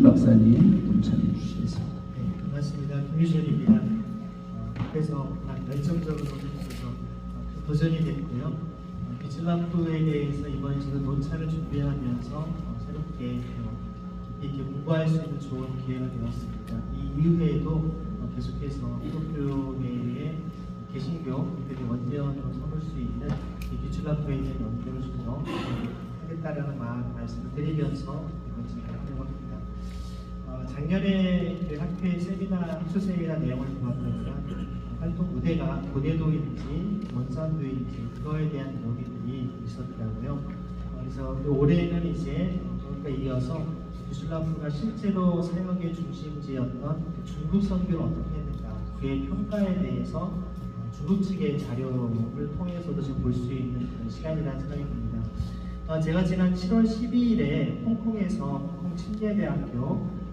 박사님 동참해 주시겠습니다. 네, 반갑습니다. 김유준입니다. 그래서 열정적으로 해주셔서 도전이 됐고요. 비즐라프에 대해서 이번 주도 논차를 준비하면서 새롭게 깊이 있게 공부할 수 있는 좋은 기회가 되었습니다. 이 이후에도 계속해서 기독교계의 개신교 이들이 원년으로 삼을 수 있는 이 비즐라프에 대한 연구를 좀 하겠다라는 말씀을 드리면서 진행하려고 합니다. 작년에 그 학교의 세미나 학술세미나 내용을 보았더니까 활동 무대가 고대도인지 원산도인지 그거에 대한 논의들이 있었더라고요. 그래서 올해는 이제 그것과 이어서 비즐라프가 실제로 사역의 중심지였던 중국 선교를 어떻게 했는가 그의 평가에 대해서 중국 측의 자료를 통해서도 좀 볼 수 있는 그런 시간이라는 생각이 듭니다. 제가 지난 7월 12일에 홍콩에서 홍콩 침례대학교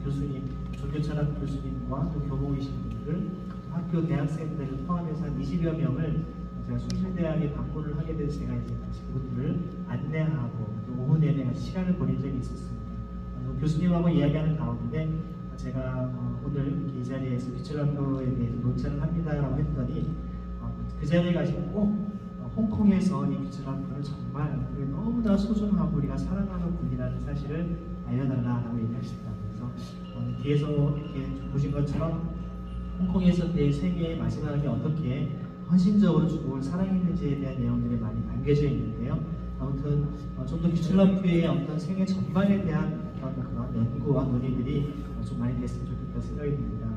교수님, 종교철학 교수님과 또 교목이신 분들, 학교 대학생들을 포함해서 한 20여 명을 제가 숭실대학에 방문을 하게 돼서 제가 이제 같이 그분들을 안내하고 또 오후 내내 같이 시간을 보낸 적이 있었습니다. 교수님하고 이야기하는 가운데 제가 오늘 이 자리에서 비즐라프에 대해서 논차를 합니다라고 했더니 그 자리에 가시면 꼭 홍콩에서 이 비즐라프를 정말 너무나 소중하고 우리가 사랑하는 분이라는 사실을 알려달라고 얘기하시더라고요. 그래서 뒤에서 이렇게 보신 것처럼 홍콩에서 내 세계의 마지막에 어떻게 헌신적으로 중국을 사랑했는지에 대한 내용들이 많이 담겨져 있는데요. 아무튼 좀 더 비즐라프의 어떤 생애 전반에 대한 그런 연구와 논의들이 좀 많이 됐으면 좋겠다 생각이 듭니다.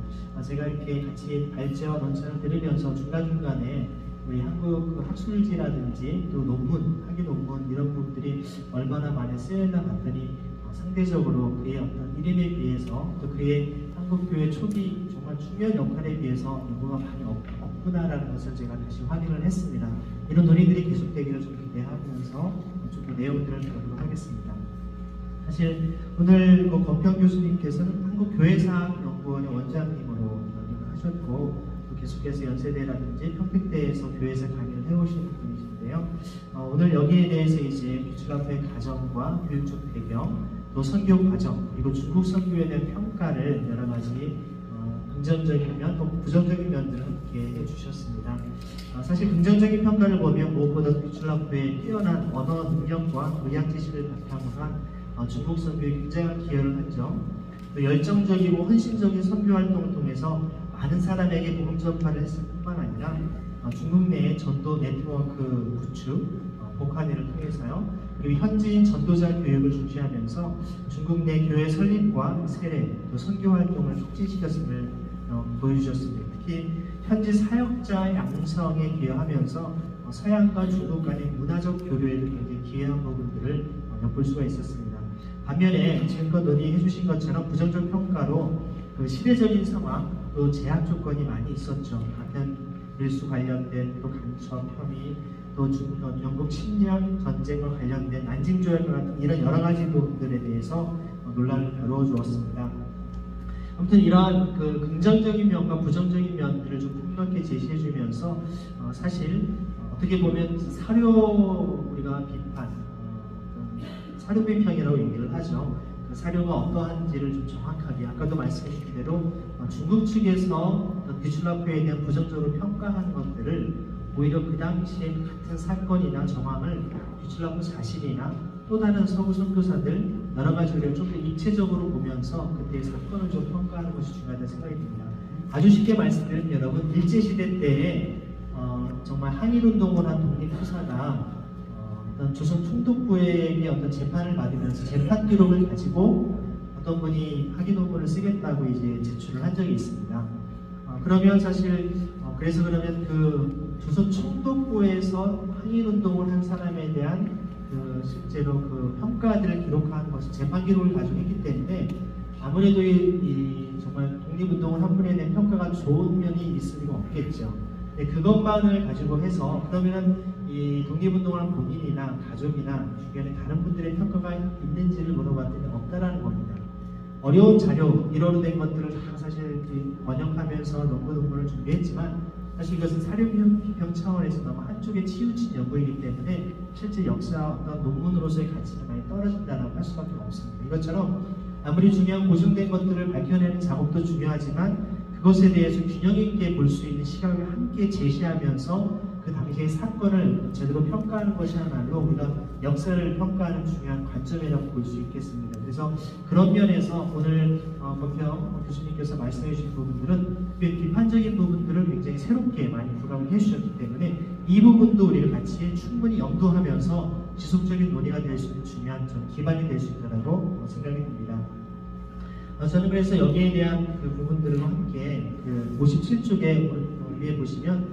제가 이렇게 같이 발제와 논차를 들으면서 중간중간에 우리 한국 학술지라든지 또 논문, 학위 논문 이런 부분들이 얼마나 많이 쓰였나 봤더니 상대적으로 그의 어떤 이름에 비해서 또 그의 한국교회 초기 정말 중요한 역할에 비해서 연구가 많이 없구나라는 것을 제가 다시 확인을 했습니다. 이런 논의들이 계속되기를 좀 기대하면서 좀 더 내용들을 다루도록 하겠습니다. 사실 오늘 권평 교수님께서는 한국교회사학연구원의 원장님으로 하셨고 또 계속해서 연세대라든지 평택대에서 교회에서 강의를 해오시는 분이신데요. 오늘 여기에 대해서 이제 비즐라프의 가정과 교육적 배경, 또 선교 과정, 그리고 중국 선교에 대한 평가를 여러 가지 긍정적인 면, 또 부정적인 면들을 함께 해주셨습니다. 사실 긍정적인 평가를 보면 무엇보다 비즐라프의 뛰어난 언어 능력과 의학 지식을 바탕으로 한 중국 선교에 굉장한 기여를 한 점, 또 열정적이고 헌신적인 선교 활동을 통해서 많은 사람에게 복음 전파를 했을 뿐만 아니라 중국 내의 전도 네트워크 구축, 복화대를 통해서요. 그리고 현지인 전도자 교육을 중시하면서 중국 내 교회 설립과 세례, 또 선교 활동을 촉진시켰음을 보여주셨습니다. 특히 현지 사역자 양성에 기여하면서 서양과 중국 간의 문화적 교류에도 굉장히 기여한 부분들을 엿볼 수가 있었습니다. 반면에 지금껏 논의해 주신 것처럼 부정적 평가로 그 시대적인 상황, 또 제약 조건이 많이 있었죠. 같은 밀수 관련된 또 간첩 혐의, 또 영국 침략 전쟁과 관련된 난징 조약과 같은 이런 여러 가지 부분들에 대해서 논란을 겨루어 주었습니다. 아무튼 이러한 그 긍정적인 면과 부정적인 면들을 좀 폭넓게 제시해 주면서 사실 어떻게 보면 사료 우리가 비판, 사료 비평이라고 얘기를 하죠. 그 사료가 어떠한지를 좀 정확하게 아까도 말씀해 주신 대로 중국 측에서 비즐라프에 대한 부정적으로 평가한 것들을 오히려 그 당시에 같은 사건이나 정황을 비즐라프 자신이나 또 다른 서구 선교사들 여러 가지 우리가 좀 더 입체적으로 보면서 그때의 사건을 좀 평가하는 것이 중요하다는 생각이 듭니다. 아주 쉽게 말씀드리면 여러분 일제시대 때에 정말 항일운동을 한 독립투사가 어떤 조선 총독부에게 어떤 재판을 받으면서 재판 기록을 가지고 어떤 분이 학위 논문을 쓰겠다고 이제 제출을 한 적이 있습니다. 그러면 사실 그래서 그러면 그 조선 총독부에서 항일운동을 한 사람에 대한 그 실제로 그 평가들을 기록한 것이 재판 기록을 가지고 했기 때문에 아무래도 이 정말 독립운동을 한 분에 대한 평가가 좋은 면이 있을 리가 없겠죠. 근데 그것만을 가지고 해서 그러면은 이 독립운동을 한 본인이나 가족이나 주변에 다른 분들의 평가가 있는지를 물어봤더니 없다라는 겁니다. 어려운 자료, 일어로 된 것들을 다 사실 번역하면서 논문을 준비했지만 사실 이것은 사료비평 차원에서 너무 한쪽에 치우친 연구이기 때문에 실제 역사 어떤 논문으로서의 가치는 많이 떨어진다고 할 수밖에 없습니다. 이것처럼 아무리 중요한 고정된 것들을 밝혀내는 작업도 중요하지만 그것에 대해서 균형 있게 볼 수 있는 시각을 함께 제시하면서 그 당시의 사건을 제대로 평가하는 것이야말로 우리가 역사를 평가하는 중요한 관점이라고 볼 수 있겠습니다. 그래서 그런 면에서 오늘 권평 교수님께서 말씀해 주신 부분들은 비판적인 부분들을 굉장히 새롭게 많이 부각을 해주셨기 때문에 이 부분도 우리가 같이 충분히 염두하면서 지속적인 논의가 될 수 있는 중요한 기반이 될 수 있다고 생각이 듭니다. 저는 그래서 여기에 대한 그 부분들과 함께 그 57쪽에 위에 보시면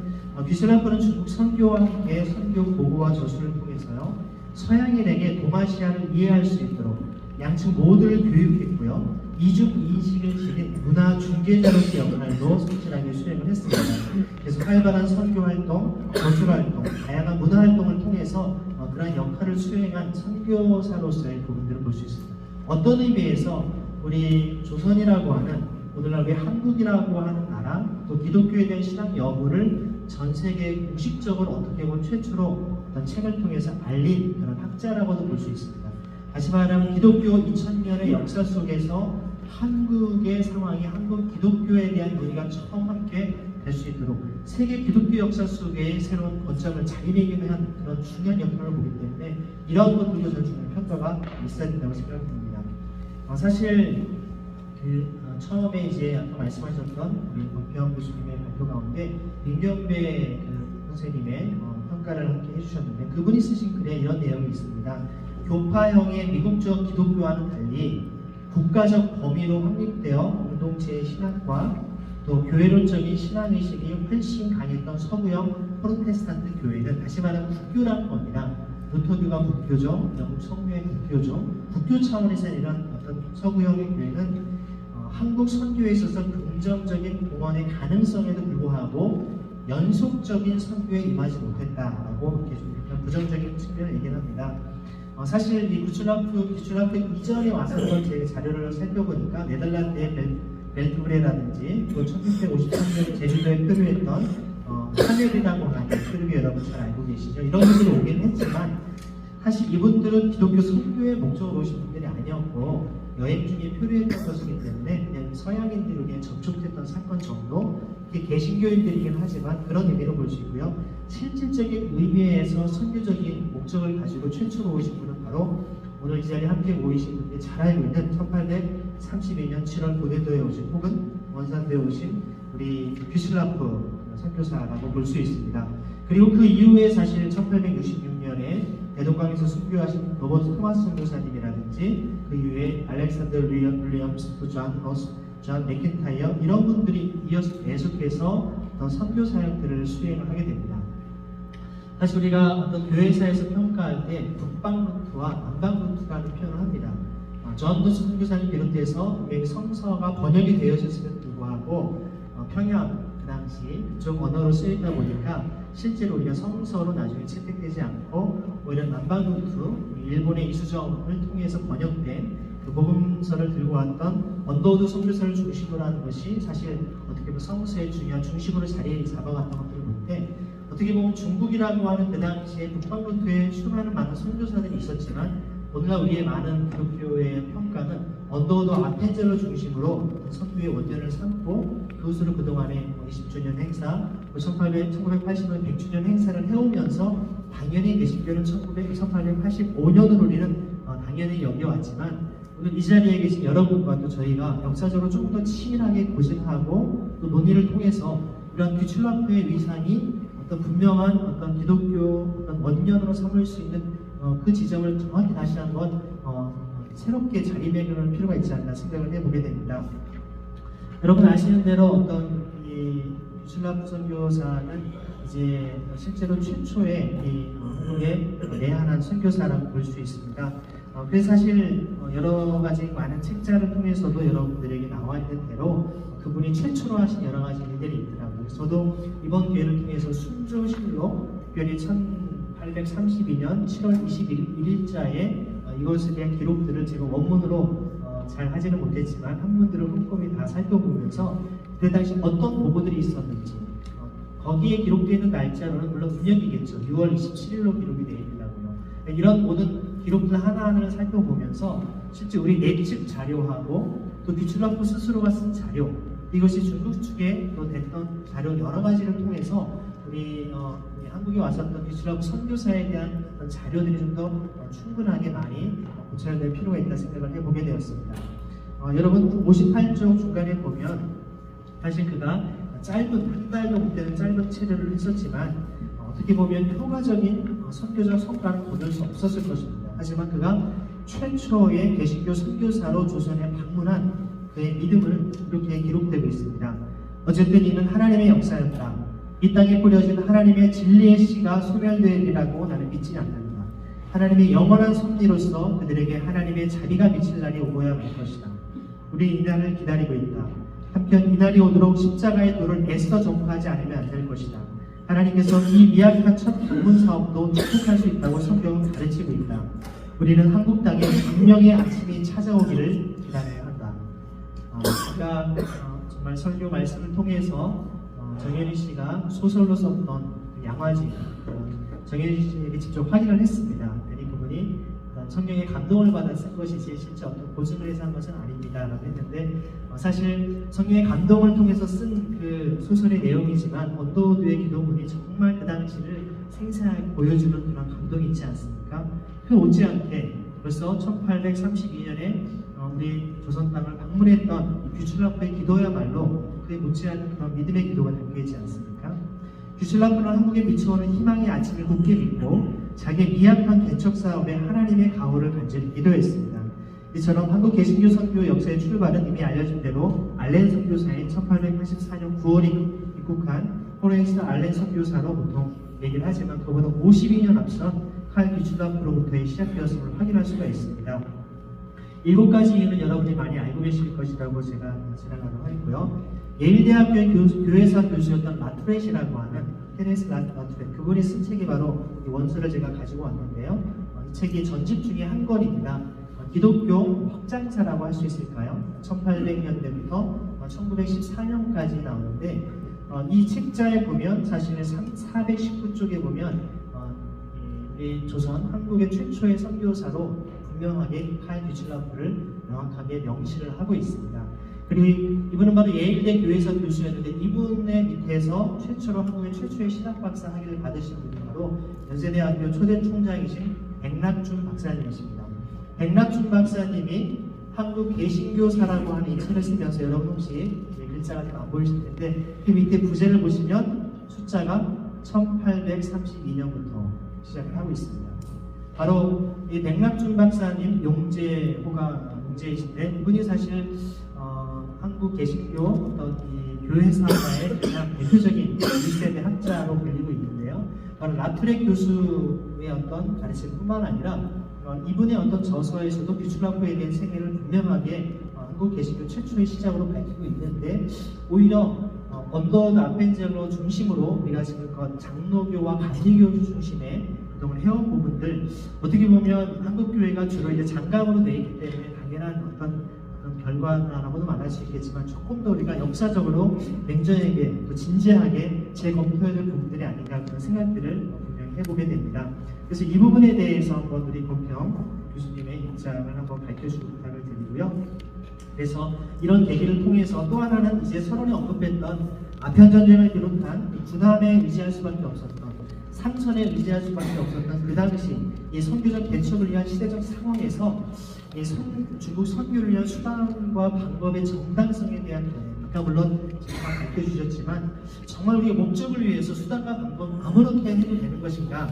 비슬라프는 중국 선교와 함께 선교 보고와 저술을 통해서요 서양인에게 도마시아를 이해할 수 있도록 양측 모두를 교육했고요 이중 인식을 지닌 문화 중개자로서의 역할도 성실하게 수행을 했습니다. 그래서 활발한 선교 활동, 저술 활동, 다양한 문화 활동을 통해서 그러한 역할을 수행한 선교사로서의 부분들을 볼 수 있습니다. 어떤 의미에서 우리 조선이라고 하는 오늘날 우리 한국이라고 하는 나라 또 기독교에 대한 신앙 여부를 전 세계에 공식적으로 어떻게 보면 최초로 어떤 책을 통해서 알린 그런 학자라고도 볼 수 있습니다. 다시 말하면 기독교 2000년의 역사 속에서 한국의 상황이 한국 기독교에 대한 논의가 처음 함께 될 수 있도록 세계 기독교 역사 속에 새로운 거점을 자리매김한 그런 중요한 역할을 보기 때문에 이러한 것들도 저는 중요한 평가가 있어야 된다고 생각합니다. 사실 처음에 이제 아까 말씀하셨던 우리 권평 교수님의 발표 가운데 민경배 선생님의 평가를 함께 해주셨는데 그분이 쓰신 글에 이런 내용이 있습니다. 교파형의 미국적 기독교와는 달리 국가적 범위로 확립되어 공동체의 신학과 또 교회론적인 신앙의식이 훨씬 강했던 서구형 프로테스탄트 교회는 다시 말하면 국교라는 겁니다. 루터교가 국교죠. 영국 성교의 국교죠. 국교 차원에서 이런 어떤 서구형의 교회는 한국 선교에 있어서 긍정적인 공헌의 가능성에도 불구하고 연속적인 선교에 임하지 못했다라고 이렇게 좀 부정적인 측면을 얘기합니다. 사실 이 구출라프 이전에 왔었던 제 자료를 살펴보니까 네덜란드의 벨트브레라든지 또 1653년 제주도에 표류했던 하멜이라고 하는 표류기 여러분 잘 알고 계시죠? 이런 분들이 오긴 했지만 사실 이분들은 기독교 선교의 목적으로 오신 분들이 아니었고 여행 중에 표류했던 것이기 때문에 그냥 서양인들이 그냥 접촉했던 사건 정도 이게 개신교인들이긴 하지만 그런 의미로 볼 수 있고요. 실질적인 의미에서 선교적인 목적을 가지고 최초로 오신 분은 바로 오늘 이 자리에 함께 모이신 분들이 잘 알고 있는 1832년 7월 고대도에 오신 혹은 원산대에 오신 우리 비슬라프 선교사라고 볼 수 있습니다. 그리고 그 이후에 사실 1866년에 대동강에서 순교하신 로버트 토마스 선교사님이라든지 그 이후에 알렉산더 윌리엄스, 또 존 로스, 존 맥킨타이어 이런 분들이 이어서 계속해서 어떤 선교 사역들을 수행을 하게 됩니다. 사실 우리가 어떤 교회사에서 평가할 때 북방 루트와 남방 루트라는 표현을 합니다. 존 로스 선교사님 비롯해서 분명히 성서가 번역이 되어졌음에도 불구하고 평양 그 당시 그쪽 언어로 쓰이다 보니까 실제로 우리가 성서로 나중에 채택되지 않고 오히려 남방 루트 일본의 이수정을 통해서 번역된 그 복음서를 들고 왔던 언더우드 선교사를 중심으로 하는 것이 사실 어떻게 보면 성서의 중요한 중심으로 자리에 잡아갔던 것들을 볼 때 어떻게 보면 중국이라고 하는 그 당시에 북방 루트에 수많은 많은 선교사들이 있었지만 오늘날 우리의 많은 기독교의 평가는 언더우드 아펜젤러 중심으로 선교의 원전을 삼고 그것으로 그동안의 20주년 행사, 1980년 100주년 행사를 해오면서 당연히 개신교는 1885년을 우리는 당연히 여겨왔지만 오늘 이 자리에 계신 여러분과 또 저희가 역사적으로 조금 더 치밀하게 고심하고 또 논의를 통해서 이런 귀출라프의 위상이 어떤 분명한 어떤 기독교 어떤 원년으로 삼을 수 있는 그 지점을 정확히 다시 한번 새롭게 자리매김할 필요가 있지 않나 생각을 해보게 됩니다. 여러분 아시는 대로 어떤 이 귀출라프 선교사는 이제 실제로 최초의 이 한국의 내한한 선교사라고 볼 수 있습니다. 그래서 사실 여러 가지 많은 책자를 통해서도 여러분들에게 나와 있는 대로 그분이 최초로 하신 여러 가지 일들이 있더라고요. 저도 이번 기회를 통해서 순조실록 특별히 1832년 7월 21일자에 이것에 대한 기록들을 제가 원문으로 잘 하지는 못했지만 한문들을 꼼꼼히 다 살펴보면서 그때 당시 어떤 보고들이 있었는지 거기에 기록되어 있는 날짜로는 물론 분명이겠죠. 6월 27일로 기록이 되어 있더라고요. 이런 모든 기록들 하나하나를 살펴보면서 실제 우리 내측 자료하고 또 귀출라프 스스로가 쓴 자료, 이것이 중국 측에 또 됐던 자료 여러 가지를 통해서 우리 한국에 왔었던 귀출라프 선교사에 대한 어떤 자료들이 좀 더 충분하게 많이 고찰될 필요가 있다 생각을 해보게 되었습니다. 여러분 58쪽 중간에 보면 사실 그가 짧은 한 달도 못 되는 짧은 체류를 했었지만 어떻게 보면 효과적인 선교적 성과를 거둘 수 없었을 것입니다. 하지만 그가 최초의 개신교 선교사로 조선에 방문한 그의 믿음을 이렇게 기록되고 있습니다. 어쨌든 이는 하나님의 역사였다. 이 땅에 뿌려진 하나님의 진리의 씨가 소멸되리라고 나는 믿지 않는다. 하나님의 영원한 섭리로서 그들에게 하나님의 자비가 미칠 날이 오고야 말 것이다. 우리 이 날을 기다리고 있다. 한편 이 날이 오도록 십자가의 도를 애써 전파하지 않으면 안 될 것이다. 하나님께서 이 미약한 첫 방문 사업도 축복할 수 있다고 성경은 가르치고 있다. 우리는 한국 땅에 분명의 아침이 찾아오기를 기다려야 한다. 제가 정말 설교 말씀을 통해서 정현희 씨가 소설로 썼던 그 양화지, 정현희 씨에게 직접 확인을 했습니다. 그랬더니 그분이 성경의 감동을 받아 쓴 것이지 실제 어떤 고증을 해서 한 것은 아닙니다 라고 했는데, 사실 성경의 감동을 통해서 쓴 그 소설의 내용이지만 언더우드의 기도문이 정말 그 당시를 생생하게 보여주는 그런 감동이 있지 않습니까? 그 못지않게 벌써 1832년에 우리 조선 땅을 방문했던 귀출라프의 기도야말로 그에 못지않은 그런 믿음의 기도가 담겨있지 않습니까? 귀출라프는 한국에 비추어오는 희망의 아침을 굳게 믿고 자기의 미약한 개척 사업에 하나님의 가호를 간절히 기도했습니다. 이처럼 한국 개신교 선교 역사의 출발은 이미 알려진 대로 알렌 선교사인 1884년 9월에 입국한 호레이스 알렌 선교사로 보통 얘기를 하지만 그보다 52년 앞선 칼 귀출라프로부터의 시작되었음을 확인할 수가 있습니다. 7가지 이유는 여러분이 많이 알고 계실 것이라고 제가 지나가도록 하겠고요. 예일대학교의 교회사 교수였던 라투렛이라고 하는 테레스 라투렛, 그분이 쓴 책이 바로 이 원서를 제가 가지고 왔는데요. 이 책이 전집 중에 한 권입니다. 기독교 확장사라고 할 수 있을까요? 1800년대부터 1914년까지 나오는데 이 책자에 보면 사실 419쪽에 보면 이 조선 한국의 최초의 선교사로 분명하게 칼 귀출라프를 명확하게 명시를 하고 있습니다. 그리고 이분은 바로 예일대 교회사 교수였는데 이분의 밑에서 최초로 한국의 최초의 신학박사 학위를 받으신 분이 바로 연세대학교 초대 총장이신 백낙준 박사님이십니다. 백낙준 박사님이 한국 개신교사라고 하는 이 책을 쓰면서 여러분 혹시 글자가 잘 안 보이실 텐데 그 밑에 부제를 보시면 숫자가 1832년부터 시작을 하고 있습니다. 바로 이 백낙준 박사님 용재이신데 이분이 사실 한국 개신교 어떤 이 교회사의 가장 대표적인 1세대 학자로 불리고 있는데요. 바로 라투렛 교수의 어떤 가르침뿐만 아니라 이분의 어떤 저서에서도 귀출라프에 대한 생애를 분명하게 한국 개신교 최초의 시작으로 밝히고 있는데 오히려 언더우드 아펜젤로 중심으로 우리가 지금 장로교와 감리교 중심의 그동안 해온 부분들 어떻게 보면 한국 교회가 주로 이제 장갑으로 되어 있기 때문에 당연한 어떤 결과라고도 말할 수 있겠지만 조금 더 우리가 역사적으로 냉정하게 또 진지하게 재검토해야 될 부분들이 아닌가 그런 생각들을 분명히 해보게 됩니다. 그래서 이 부분에 대해서 한번 우리 권평 교수님의 입장을 한번 밝혀주고 부탁을 드리고요. 그래서 이런 계기를 통해서 또 하나는 이제 서론에 언급했던 아편 전쟁을 비롯한 군함에 의지할 수밖에 없었던 상선에 의지할 수밖에 없었던 그 당시 이 선교적 개척을 위한 시대적 상황에서 이 중국 선교를 위한 수단과 방법의 정당성에 대한 아까 물론 제가 밝혀주셨지만 정말 우리의 목적을 위해서 수단과 방법 아무렇게 해도 되는 것인가?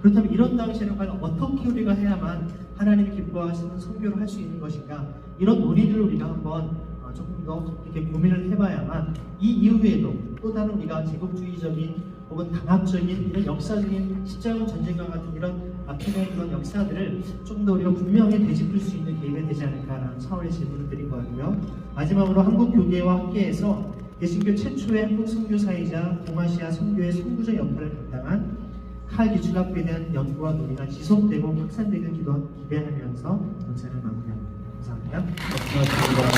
그렇다면 이런 당시에는 과연 어떻게 우리가 해야만 하나님이 기뻐하시는 선교를 할 수 있는 것인가? 이런 논의들을 우리가 한번 조금 더 이렇게 고민을 해봐야만 이 이후에도 또 다른 우리가 제국주의적인 혹은 강압적인 이런 역사적인 십자군 전쟁과 같은 이런 앞에는 그런 역사들을 조금 더 우리가 분명히 되짚을 수 있는 계기가 되지 않을까라는 차원의 질문을 드린 거고요. 마지막으로 한국 교계와 함께해서 개신교 최초의 한국 선교사이자 동아시아 선교의 선구적 역할을 감당한 칼 귀출라프에 대한 연구와 논의가 지속되고 확산되길 기대하면서 전체를 마무리합니다. 감사합니다. 고맙습니다.